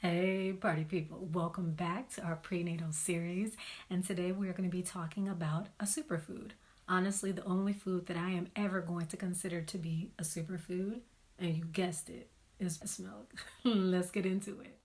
Hey, party people, welcome back to our prenatal series. And today we're going to be talking about a superfood. Honestly, the only food that I am ever going to consider to be a superfood, and you guessed it, is breast milk. Let's get into it.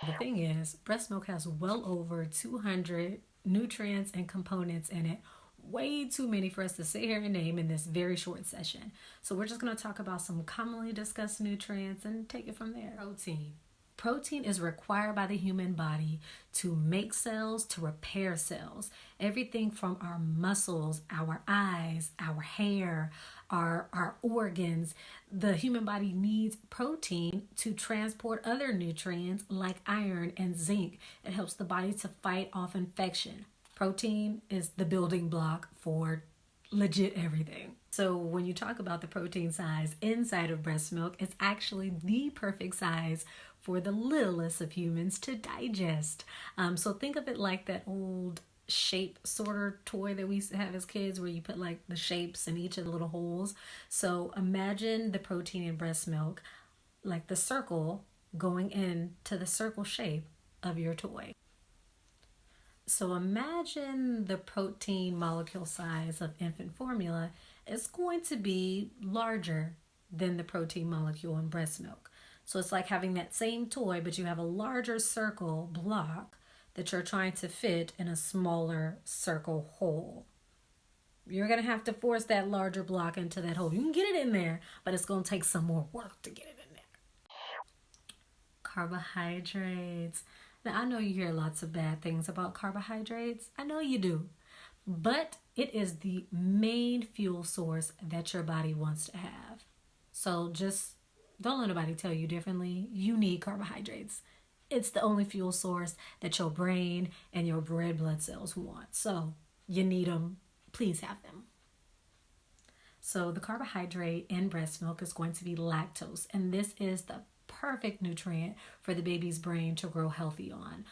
The thing is, breast milk has well over 200 nutrients and components in it. Way too many for us to sit here and name in this very short session. So, we're just going to talk about some commonly discussed nutrients and take it from there. Protein. Protein is required by the human body to make cells, to repair cells. Everything from our muscles, our eyes, our hair, our organs. The human body needs protein to transport other nutrients like iron and zinc. It helps the body to fight off infection. Protein is the building block for legit everything. So when you talk about the protein size inside of breast milk, it's actually the perfect size for the littlest of humans to digest. So think of it like that old shape sorter toy that we used to have as kids where you put like the shapes in each of the little holes. So imagine the protein in breast milk like the circle going into the circle shape of your toy. So imagine the protein molecule size of infant formula is going to be larger than the protein molecule in breast milk. So it's like having that same toy, but you have a larger circle block that you're trying to fit in a smaller circle hole. You're going to have to force that larger block into that hole. You can get it in there, but it's going to take some more work to get it in there. Carbohydrates. Now, I know you hear lots of bad things about carbohydrates. I know you do. But it is the main fuel source that your body wants to have. So just don't let nobody tell you differently. You need carbohydrates. It's the only fuel source that your brain and your red blood cells want. So you need them. Please have them. So the carbohydrate in breast milk is going to be lactose, and this is the perfect nutrient for the baby's brain to grow healthy on.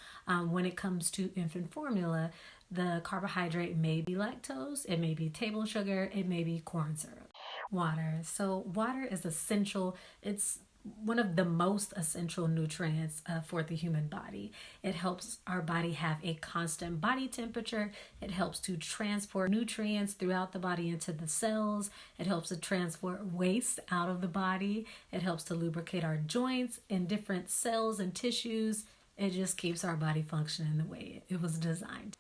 When it comes to infant formula, the carbohydrate may be lactose, it may be table sugar, it may be corn syrup. Water. So water is essential. It's one of the most essential nutrients for the human body. It helps our body have a constant body temperature. It helps to transport nutrients throughout the body into the cells. It helps to transport waste out of the body. It helps to lubricate our joints and different cells and tissues. It just keeps our body functioning the way it was designed.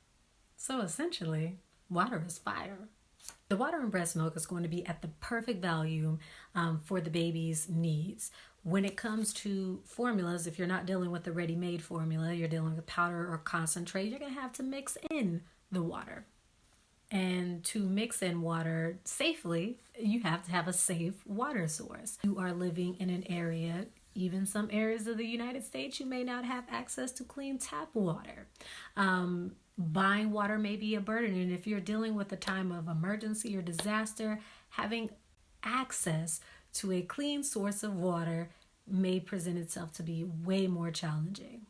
So essentially, water is fire. The water in breast milk is going to be at the perfect volume for the baby's needs. When it comes to formulas, if you're not dealing with the ready-made formula, you're dealing with powder or concentrate, you're going to have to mix in the water. And to mix in water safely, you have to have a safe water source. You are living in an area, even some areas of the United States, you may not have access to clean tap water. Buying water may be a burden, and if you're dealing with a time of emergency or disaster, having access to a clean source of water may present itself to be way more challenging.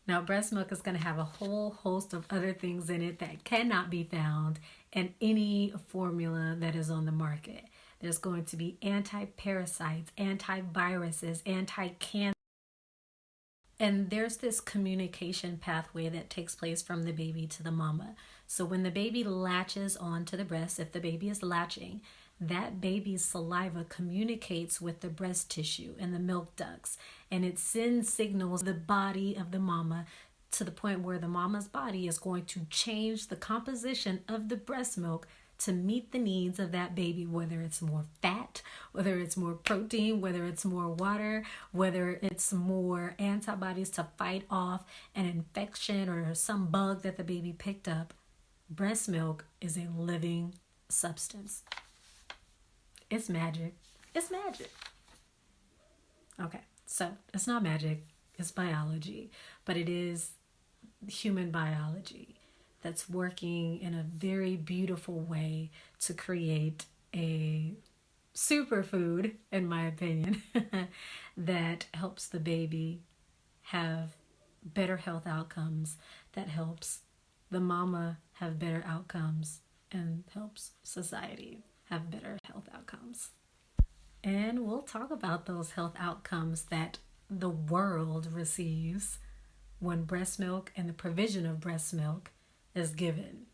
Now, breast milk is going to have a whole host of other things in it that cannot be found in any formula that is on the market. There's going to be anti-parasites, antiviruses, anti-cancer. And there's this communication pathway that takes place from the baby to the mama. So when the baby latches onto the breast, if the baby is latching, that baby's saliva communicates with the breast tissue and the milk ducts, and it sends signals the body of the mama to the point where the mama's body is going to change the composition of the breast milk to meet the needs of that baby, whether it's more fat, whether it's more protein, whether it's more water, whether it's more antibodies to fight off an infection or some bug that the baby picked up. Breast milk is a living substance. It's magic. It's magic. Okay, so it's not magic, it's biology, but it is human biology that's working in a very beautiful way to create a superfood, in my opinion, that helps the baby have better health outcomes, that helps the mama have better outcomes, and helps society have better health outcomes. And we'll talk about those health outcomes that the world receives when breast milk and the provision of breast milk is given.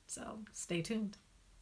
So stay tuned.